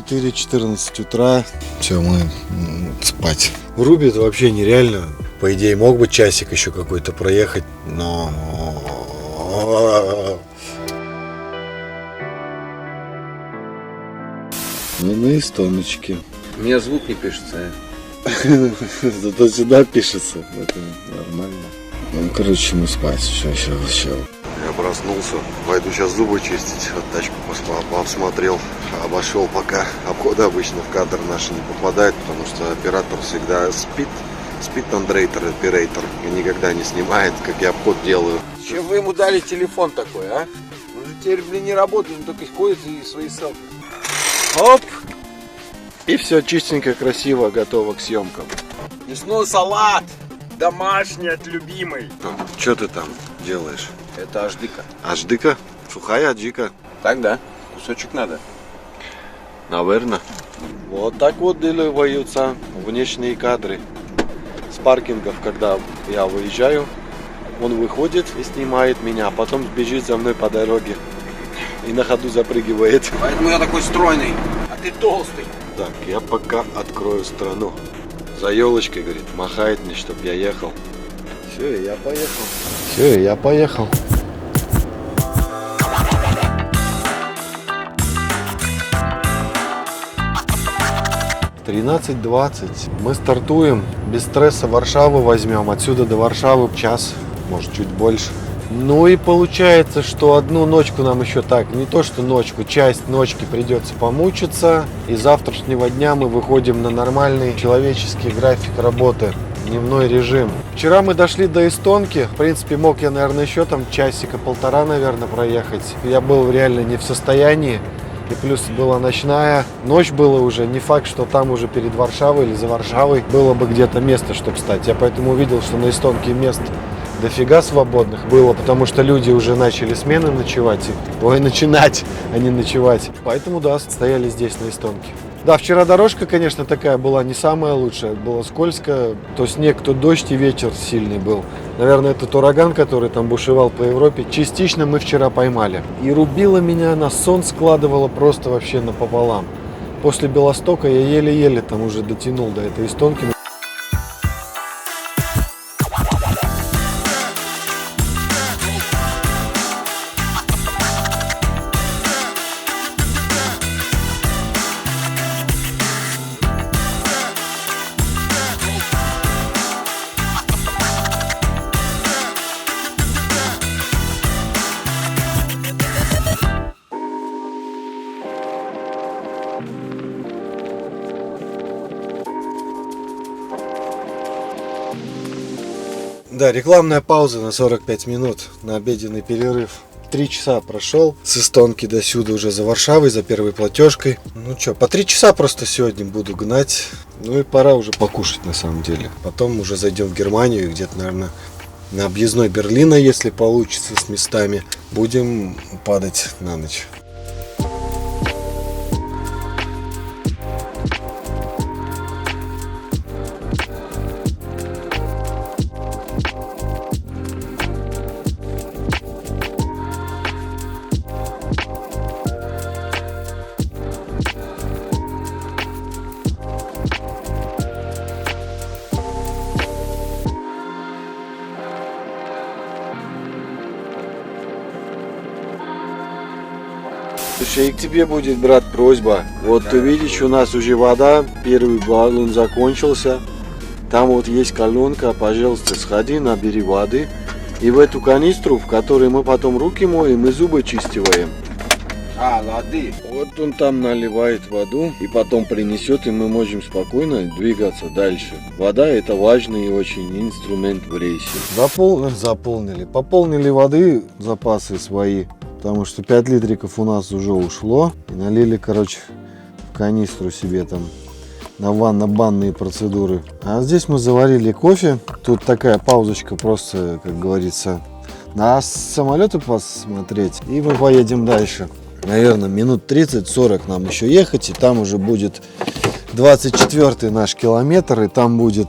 4:14 утра. Все, мы спать. Рубит вообще нереально. По идее, мог бы часик еще какой-то проехать, но... Ну, на эстоночке. У меня звук не пишется. Зато сюда пишется. Это нормально. Ну, короче, мы спать. Все. Я проснулся. Пойду сейчас зубы чистить. Вот тачку посмотрел. Обошел пока. Обходы обычно в кадр наши не попадают, потому что оператор всегда спит. Спит оператор и никогда не снимает, как я обход делаю. Чем вы ему дали телефон такой, а? Он же теперь, не работает, он только ходит и свои селфи. Оп! И все чистенько, красиво, готово к съемкам. Мясной салат! Домашний от любимой. Что ты там делаешь? Это аждыка. Аждыка? Сухая аджика? Так, да. Кусочек надо. Наверное. Вот так вот делаются внешние кадры. С паркингов, когда я выезжаю, он выходит и снимает меня, а потом бежит за мной по дороге и на ходу запрыгивает. Поэтому я такой стройный, а ты толстый. Так, я пока открою страну. За елочкой, говорит, махает мне, чтоб я ехал. Все, я поехал. 13:20. Мы стартуем. Без стресса Варшаву возьмем. Отсюда до Варшавы час, может чуть больше. Ну и получается, что одну ночку нам еще так, не то что ночку, часть ночки придется помучиться. И с завтрашнего дня мы выходим на нормальный человеческий график работы, дневной режим. Вчера мы дошли до Эстонки. В принципе, мог я, наверное, еще там часика-полтора, наверное, проехать. Я был реально не в состоянии. И плюс была ночная. Ночь было уже. Не факт, что там уже перед Варшавой или за Варшавой было бы где-то место, чтобы встать. Я поэтому увидел, что на Эстонке мест дофига свободных было, потому что люди уже начали смены начинать, а не ночевать. Поэтому, да, стояли здесь на Эстонке. Да, вчера дорожка, конечно, такая была не самая лучшая. Было скользко, то снег, то дождь и ветер сильный был. Наверное, этот ураган, который там бушевал по Европе, частично мы вчера поймали. И рубило меня, на сон складывало просто вообще напополам. После Белостока я еле-еле там уже дотянул до этой Эстонки. Да, рекламная пауза на 45 минут на обеденный перерыв. 3 часа прошел. С Эстонки до сюда уже за Варшавой, за первой платежкой. Ну что, по 3 часа просто сегодня буду гнать. Ну и пора уже покушать на самом деле. Потом уже зайдем в Германию, где-то, наверное, на объездной Берлина, если получится с местами. Будем падать на ночь. Слушай, и к тебе будет, брат, просьба. Вот да, ты видишь, у нас уже вода, первый баллон закончился. Там вот есть колонка, пожалуйста, сходи, набери воды. И в эту канистру, в которой мы потом руки моем и зубы чистиваем. Воды. Вот он там наливает воду и потом принесет, и мы можем спокойно двигаться дальше. Вода — это важный очень инструмент в рейсе. Пополнили воды, запасы свои. Потому что 5 литриков у нас уже ушло. И налили, короче, в канистру себе там на банные процедуры. А здесь мы заварили кофе. Тут такая паузочка просто, как говорится, на самолеты посмотреть. И мы поедем дальше. Наверное, минут 30-40 нам еще ехать. И там уже будет 24-й наш километр, и там будет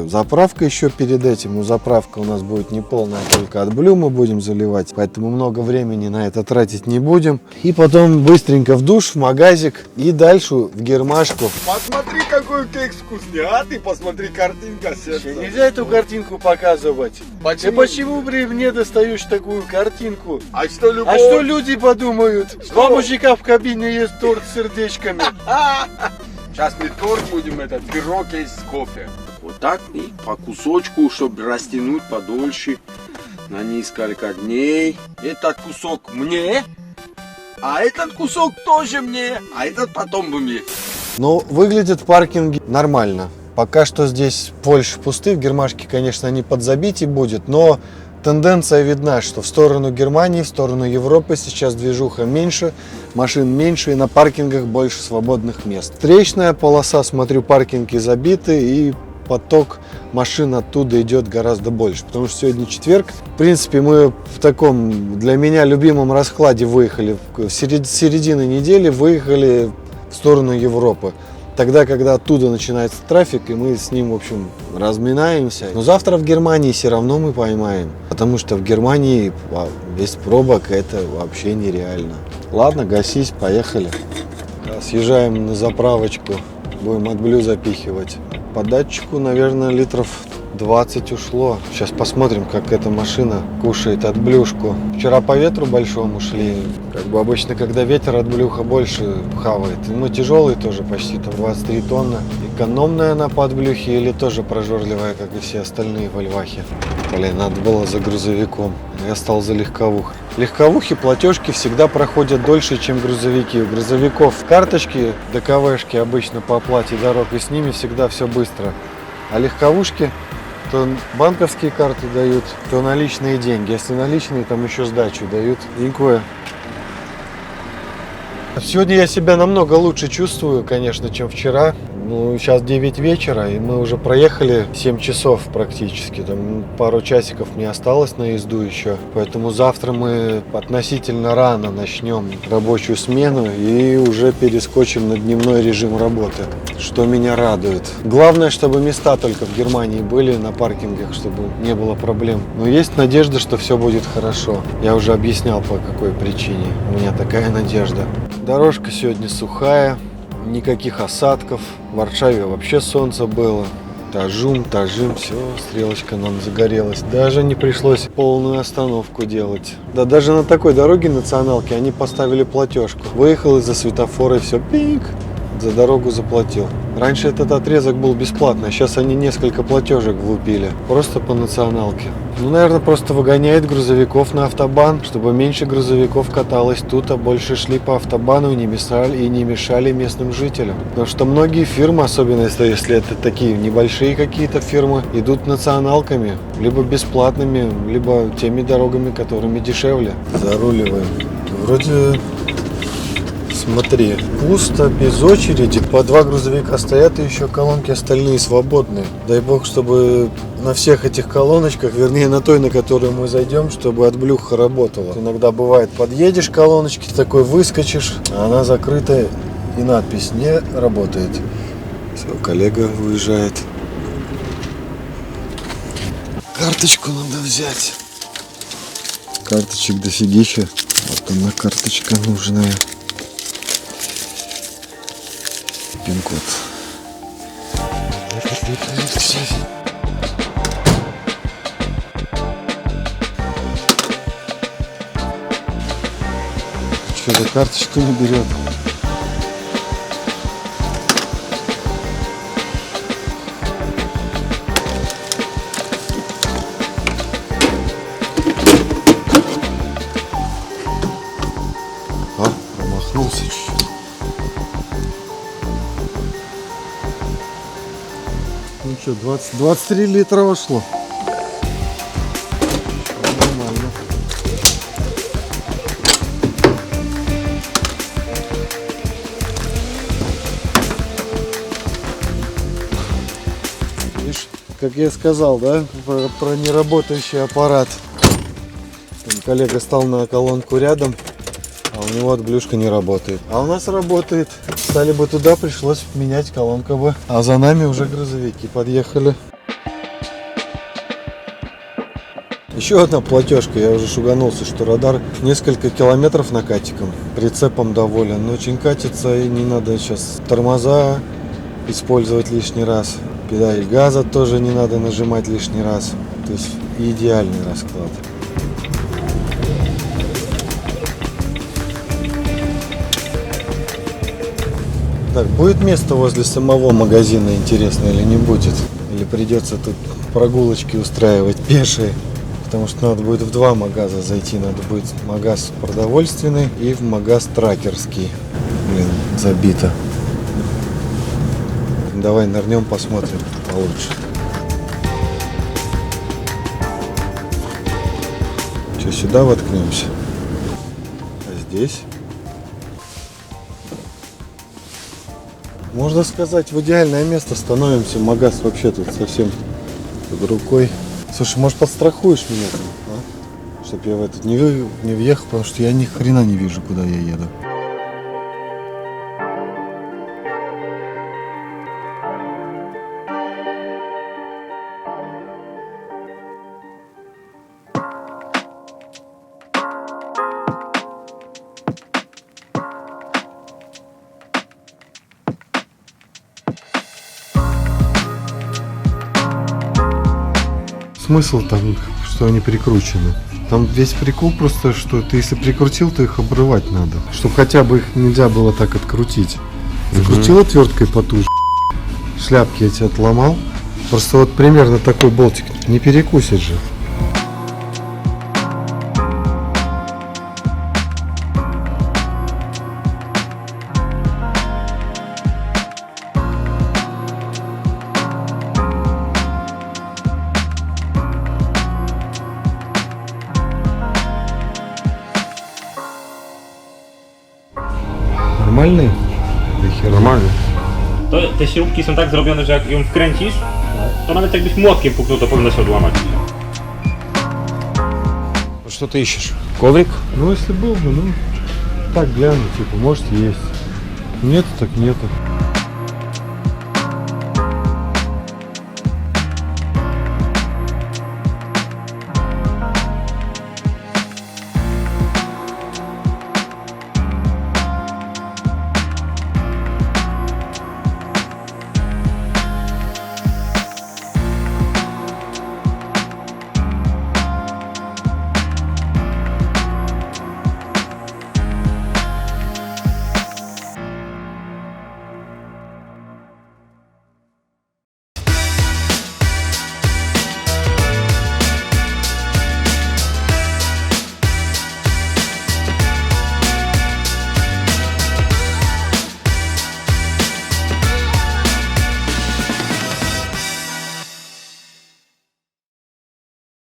заправка еще перед этим. Но заправка у нас будет не полная, только от Blue мы будем заливать, поэтому много времени на это тратить не будем. И потом быстренько в душ, в магазик и дальше в Гермашку. Посмотри, какой кекс вкусный, а ты посмотри, картинка сердца. Нельзя эту картинку показывать. Почему? Ты почему при мне достаешь такую картинку? А что любовь? А что люди подумают? Что? Два мужика в кабине есть торт с сердечками. Сейчас мы торт будем, этот пирог есть с кофе. Вот так и по кусочку, чтобы растянуть подольше на несколько дней. Этот кусок мне, а этот кусок тоже мне, а этот потом бы мне. Но выглядят паркинги нормально. Пока что здесь больше пусты, в Гермашке, конечно, они подзабитие будет, но тенденция видна, что в сторону Германии, в сторону Европы сейчас движуха меньше, машин меньше и на паркингах больше свободных мест. Встречная полоса, смотрю, паркинги забиты и поток машин оттуда идет гораздо больше, потому что сегодня четверг. В принципе, мы в таком для меня любимом раскладе выехали, с середины недели выехали в сторону Европы. Тогда, когда оттуда начинается трафик, и мы с ним, в общем, разминаемся. Но завтра в Германии все равно мы поймаем, потому что в Германии без пробок это вообще нереально. Ладно, гасись, поехали. Съезжаем на заправочку, будем от Blue запихивать. По датчику, наверное, литров 20 ушло. Сейчас посмотрим, как эта машина кушает от блюшку. Вчера по ветру большому шли. Как бы обычно, когда ветер от блюха больше хавает. Ну, тяжелый тоже, почти там 23 тонны. Экономная она под блюхи или тоже прожорливая, как и все остальные вольвахи? Блин, надо было за грузовиком. Я стал за легковух. Легковухи, платежки всегда проходят дольше, чем грузовики. У грузовиков карточки, ДКВшки обычно по оплате дорог, и с ними всегда все быстро. А легковушки то банковские карты дают, то наличные деньги. Если наличные, там еще сдачу дают. Денькое. Сегодня я себя намного лучше чувствую, конечно, чем вчера. Ну, сейчас 9 вечера, и мы уже проехали 7 часов практически. Там пару часиков мне осталось на езду еще. Поэтому завтра мы относительно рано начнем рабочую смену и уже перескочим на дневной режим работы, что меня радует. Главное, чтобы места только в Германии были на паркингах, чтобы не было проблем. Но есть надежда, что все будет хорошо. Я уже объяснял, по какой причине. У меня такая надежда. Дорожка сегодня сухая. Никаких осадков. В Варшаве вообще солнце было. Тажим, все, стрелочка нам загорелась. Даже не пришлось полную остановку делать. Да даже на такой дороге националки они поставили платежку. Выехал из-за светофора и все, пик, за дорогу заплатил. Раньше этот отрезок был бесплатный, а сейчас они несколько платежек влупили. Просто по националке. Ну, наверное, просто выгоняет грузовиков на автобан, чтобы меньше грузовиков каталось тут, а больше шли по автобану и не мешали местным жителям. Потому что многие фирмы, особенно если это такие небольшие какие-то фирмы, идут националками, либо бесплатными, либо теми дорогами, которыми дешевле. Заруливаем. Вроде... Смотри, пусто, без очереди, по 2 грузовика стоят и еще колонки остальные свободные. Дай бог, чтобы на всех этих колоночках, вернее на той, на которую мы зайдем, чтобы от блюха работала. Иногда бывает, подъедешь к колоночке, такой выскочишь, а она закрыта и надпись «Не работает». Все, коллега выезжает. Карточку надо взять. Карточек дофигища. Вот она карточка нужная. Пин-код. Что-то карточку не берет. А, промахнулся чуть-чуть. Ну что, 23 литра вошло. Нормально. Видишь, как я сказал, да, про неработающий аппарат. Там коллега стал на колонку рядом, а у него отблюшка не работает. А у нас работает. стали бы туда, пришлось менять колонку бы. А за нами уже грузовики подъехали. Еще одна платежка, я уже шуганулся, что радар несколько километров накатиком. Прицепом доволен, очень катится и не надо сейчас тормоза использовать лишний раз. Педали газа тоже не надо нажимать лишний раз. То есть идеальный расклад. Так, будет место возле самого магазина, интересно, или не будет? Или придется тут прогулочки устраивать пешие? Потому что надо будет в два магаза зайти. Надо будет в магаз продовольственный и в магаз тракерский. Блин, забито. Давай нырнем, посмотрим получше. Что, сюда воткнемся? А здесь? Можно сказать, в идеальное место становимся. Магаз вообще тут совсем под рукой. Слушай, может, подстрахуешь меня там, а? Чтоб я в этот не въехал, потому что я ни хрена не вижу, куда я еду. Смысл там, что они прикручены. Там весь прикол просто, что ты если прикрутил, то их обрывать надо. Чтобы хотя бы их нельзя было так открутить. Закрутил отверткой потуже, шляпки эти отломал. Просто вот примерно такой болтик не перекусит же. Normalny? Normalny. Te śrubki są tak zrobione, że jak ją wkręcisz, to nawet jakbyś młotkiem puknął, to powinno się odłamać. Что ты ищешь? Коврик? Ну, если был бы, ну, так гляну, типа, может, есть. Нет, так нету.